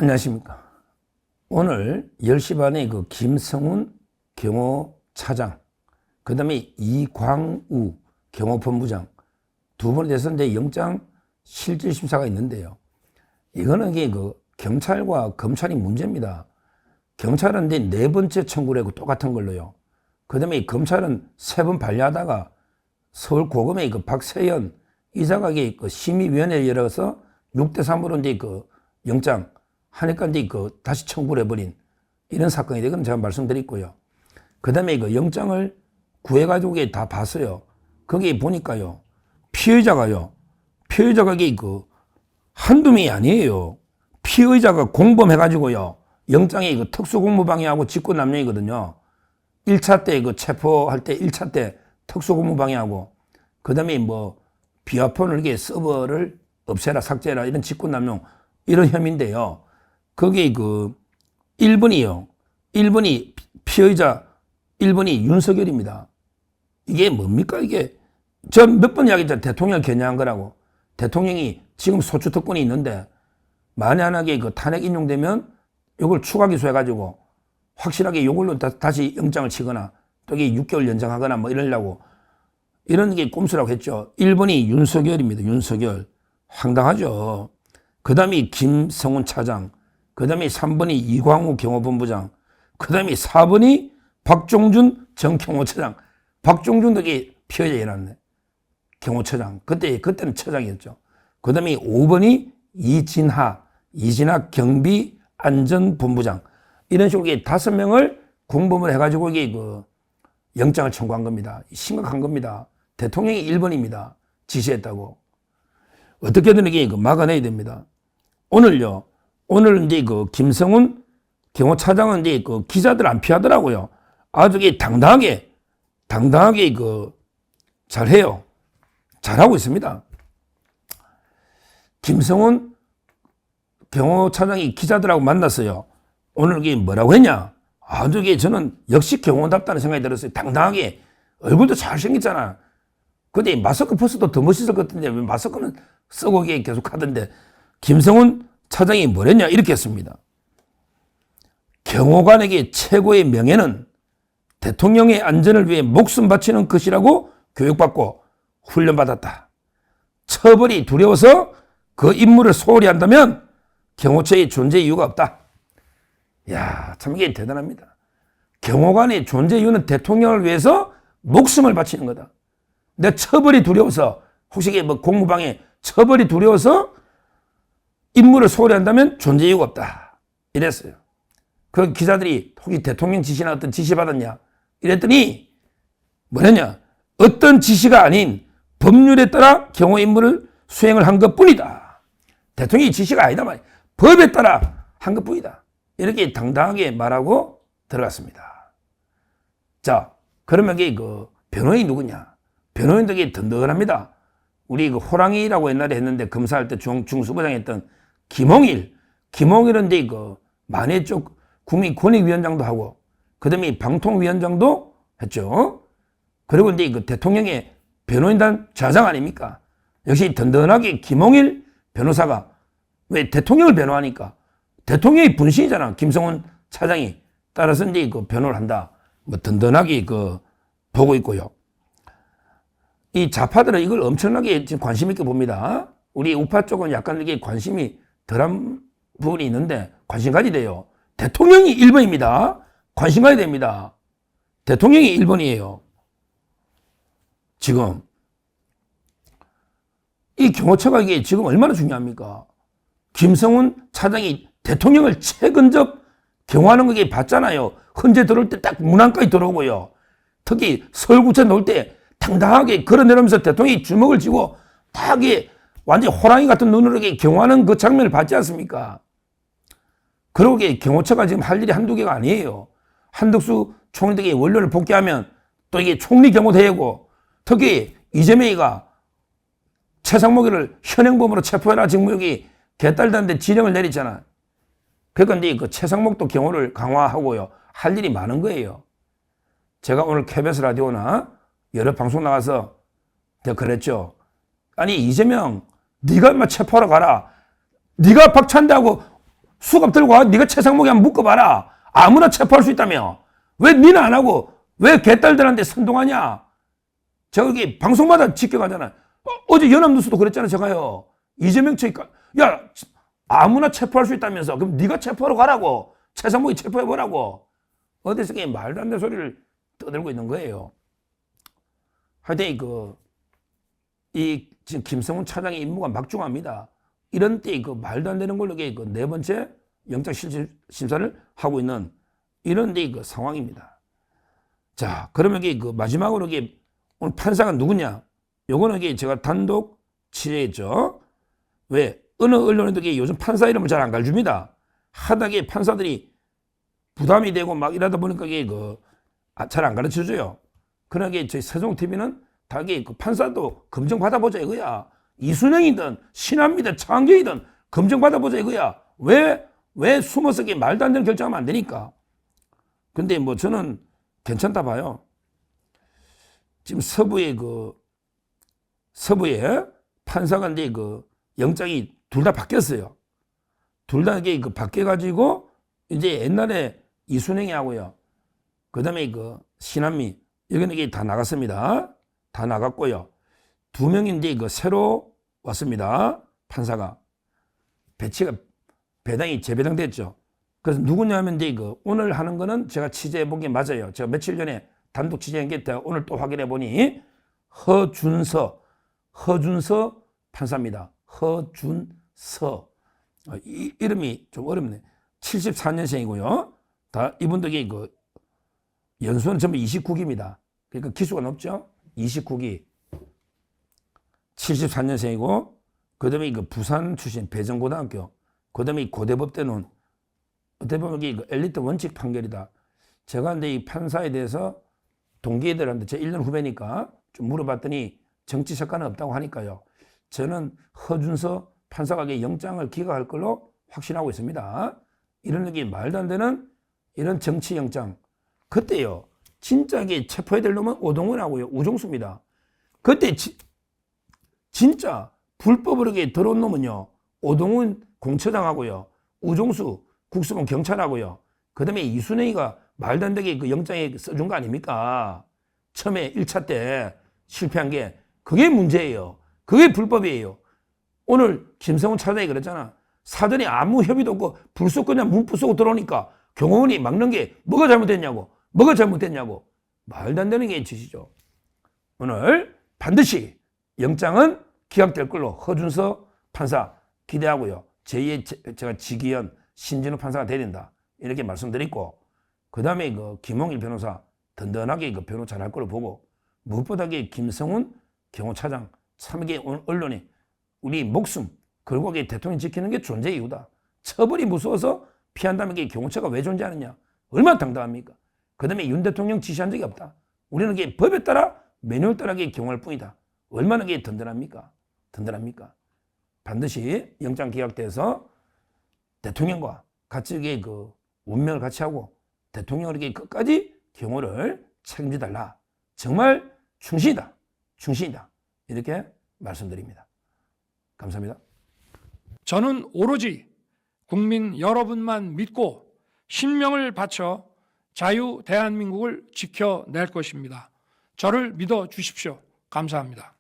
안녕하십니까. 오늘 10시 반에 그 김성훈 경호차장, 그 다음에 이광우 경호본부장 두 분에 대해서 이제 영장 실질심사가 있는데요. 이거는 이게 그 경찰과 검찰이 문제입니다. 경찰은 이제 네 번째 청구를 하고 똑같은 걸로요. 그 다음에 검찰은 세 번 반려하다가 서울고검의 그 박세연 이사가 그 심의위원회를 열어서 6대3으로 이제 그 영장 하니까 이제 그 다시 청구를 해버린 이런 사건이 되건 제가 말씀드렸고요. 그 다음에 그 영장을 구해가지고 다 봤어요. 거기 보니까요. 피의자가 이게 그 한두 명이 아니에요. 피의자가 공범해가지고요. 영장이 그 특수공무방해하고 직권남용이거든요. 1차 때 그 체포할 때 1차 때 특수공무방해하고 그 다음에 뭐 비화폰을 이렇게 서버를 없애라 삭제해라 이런 직권남용 이런 혐의인데요. 거기 그 1번이요. 1번이 피의자 1번이 윤석열입니다. 이게 뭡니까 이게. 저 몇 번 이야기했잖아요. 대통령을 겨냥한 거라고. 대통령이 지금 소추특권이 있는데 만약에 그 탄핵 인용되면 이걸 추가 기소해가지고 확실하게 이걸로 다시 영장을 치거나 또 이게 6개월 연장하거나 뭐 이러려고 이런 게 꼼수라고 했죠. 1번이 윤석열입니다. 윤석열. 황당하죠. 그 다음에 김성훈 차장. 그 다음에 3번이 이광우 경호본부장. 그 다음에 4번이 박종준 전 경호처장. 박종준도 이게 피해자 일어났네. 경호처장. 그때는 처장이었죠. 그 다음에 5번이 이진하 경비안전본부장. 이런 식으로 5명을 공범을 해가지고 이게 그 영장을 청구한 겁니다. 심각한 겁니다. 대통령이 1번입니다. 지시했다고. 어떻게든 이게 막아내야 됩니다. 오늘 이제 그 김성훈 경호차장은 이제 그 기자들 안 피하더라고요. 아주 당당하게 그 잘해요. 잘하고 있습니다. 김성훈 경호차장이 기자들하고 만났어요. 오늘 이게 뭐라고 했냐? 아주 저는 역시 경호답다는 생각이 들었어요. 당당하게. 얼굴도 잘생겼잖아. 근데 마스크 벗어도 더 멋있을 것 같은데 왜 마스크는 쓰고 계속 하던데 김성훈 차장이 뭐랬냐? 이렇게 했습니다. 경호관에게 최고의 명예는 대통령의 안전을 위해 목숨 바치는 것이라고 교육받고 훈련받았다. 처벌이 두려워서 그 임무를 소홀히 한다면 경호처의 존재 이유가 없다. 이야, 참 이게 대단합니다. 경호관의 존재 이유는 대통령을 위해서 목숨을 바치는 거다. 내 처벌이 두려워서 혹시 이게 뭐 공무방해 처벌이 두려워서 임무를 소홀히 한다면 존재 이유가 없다. 이랬어요. 그 기자들이 혹시 대통령 지시나 어떤 지시 받았냐? 이랬더니 뭐랬냐? 어떤 지시가 아닌 법률에 따라 경호 임무를 수행을 한 것뿐이다. 대통령이 지시가 아니다 말이야. 법에 따라 한 것뿐이다. 이렇게 당당하게 말하고 들어갔습니다. 자, 그러면 이게 그 변호인이 누구냐? 변호인도 이게 든든합니다. 우리 그 호랑이라고 옛날에 했는데 검사할 때 중수부장 했던 김홍일은 이제 그 만해 쪽 국민권익위원장도 하고 그 다음에 방통위원장도 했죠. 그리고 이제 그 대통령의 변호인단 좌장 아닙니까? 역시 든든하게 김홍일 변호사가 왜 대통령을 변호하니까 대통령이 분신이잖아. 김성훈 차장이. 따라서 이제 그 변호를 한다. 뭐 든든하게 그 보고 있고요. 이 좌파들은 이걸 엄청나게 지금 관심 있게 봅니다. 우리 우파 쪽은 약간 이게 관심이 덜한 부분이 있는데 관심 가져야 돼요. 대통령이 1번입니다. 관심 가져야 됩니다. 대통령이 1번이에요. 지금 이 경호처가 이게 지금 얼마나 중요합니까? 김성훈 차장이 대통령을 최근접 경호하는 거 봤잖아요. 헌재 들어올 때 딱 문안까지 들어오고요. 특히 서울구청 나올 때 당당하게 걸어내려면서 대통령이 주먹을 쥐고 딱 완전 호랑이 같은 눈으로 경호하는 그 장면을 봤지 않습니까? 그러고 경호처가 지금 할 일이 한두 개가 아니에요. 한덕수 총리 원료를 복귀하면 또 이게 총리 경호대회고 특히 이재명이가 최상목이를 현행범으로 체포해라 지금 여기 개딸들한테 지령을 내렸잖아. 그러니까 이제 그 최상목도 경호를 강화하고요. 할 일이 많은 거예요. 제가 오늘 KBS 라디오나 여러 방송 나가서 내가 그랬죠. 아니 이재명 네가 인마 체포하러 가라. 네가 박찬대하고 수갑 들고 와. 네가 최상목에 한번 묶어봐라. 아무나 체포할 수 있다며. 왜 니는 안 하고 왜 개딸들한테 선동하냐. 제가 여기 방송마다 지켜가잖아. 어제 연합뉴스도 그랬잖아. 제가요. 이재명 체니까 야 아무나 체포할 수 있다면서. 그럼 네가 체포하러 가라고. 최상목이 체포해보라고. 어디서 그냥 말도 안 되는 소리를 떠들고 있는 거예요. 하여튼 이 지금 김성훈 차장의 임무가 막중합니다. 이런 때 말도 안 되는 걸로 네 번째 영장 심사를 하고 있는 이런 데 상황입니다. 자, 그러면 마지막으로 오늘 판사가 누구냐? 요거는 제가 단독 취재했죠. 왜? 어느 언론에도 요즘 판사 이름을 잘 안 가르칩니다. 하다게 판사들이 부담이 되고 막 이러다 보니까 잘 안 가르쳐줘요. 그러나 저희 세종TV는 다 판사도 검증받아보자 이거야. 이순영이든 신한미든 차은경이든 검증받아보자 이거야. 왜 숨어서 말도 안 되는 결정하면 안 되니까. 근데 저는 괜찮다 봐요. 지금 서부에 판사가 영장이 둘 다 바뀌었어요. 둘 다 바뀌어가지고 이제 옛날에 이순영이 하고요. 그 다음에 신한미 여기는 다 나갔습니다. 다 나갔고요. 두 명인데 새로 왔습니다. 판사가 배당이 재배당됐죠. 그래서 누구냐면 오늘 하는 거는 제가 취재해 본 게 맞아요. 제가 며칠 전에 단독 취재한 게 오늘 또 확인해 보니 허준서 판사입니다. 허준서. 이름이 좀 어렵네. 74년생이고요. 다 이분들 연수는 전부 29기입니다. 그러니까 기수가 높죠. 29기. 74년생이고 그다음에 부산 출신 배정고등학교. 그다음에 고대법대는 어떻게 보면 엘리트 원칙 판결이다. 제가 근데 이 판사에 대해서 동기들한테 제 1년 후배니까 좀 물어봤더니 정치 색깔은 없다고 하니까요. 저는 허준서 판사가 영장을 기각할 걸로 확신하고 있습니다. 이런 게 말도 안 되는 이런 정치 영장. 그때요. 진짜 체포해야 될 놈은 오동훈하고요. 우종수입니다. 그때 진짜 불법으로 들어온 놈은요. 오동훈 공처장하고요. 우종수 국수본 경찰하고요. 그 다음에 이순영이가 말도 안 되게 영장에 써준 거 아닙니까? 처음에 1차 때 실패한 게 그게 문제예요. 그게 불법이에요. 오늘 김성훈 차장이 그랬잖아. 사전에 아무 협의도 없고 불 쏘고 그냥 문부 쏘고 들어오니까 경호원이 막는 게 뭐가 잘못됐냐고. 말도 안 되는 게 짓이죠. 오늘 반드시 영장은 기각될 걸로 허준서 판사 기대하고요. 제2의 제가 지기현 신진우 판사가 돼야 된다. 이렇게 말씀드리고 그 다음에 김홍일 변호사 든든하게 변호 잘할 걸로 보고 무엇보다 김성훈 경호차장 참 이게 오늘 언론에 우리 목숨 걸고 대통령 지키는 게 존재 이유다. 처벌이 무서워서 피한다면 경호처가 왜 존재하느냐. 얼마나 당당합니까? 그 다음에 윤 대통령 지시한 적이 없다. 우리는 법에 따라 매뉴얼 따라 경호할 뿐이다. 얼마나 든든합니까? 반드시 영장 기각돼서 대통령과 같이 운명을 같이 하고 대통령에게 끝까지 경호를 책임져달라. 정말 충신이다. 이렇게 말씀드립니다. 감사합니다. 저는 오로지 국민 여러분만 믿고 신명을 바쳐 자유 대한민국을 지켜낼 것입니다. 저를 믿어 주십시오. 감사합니다.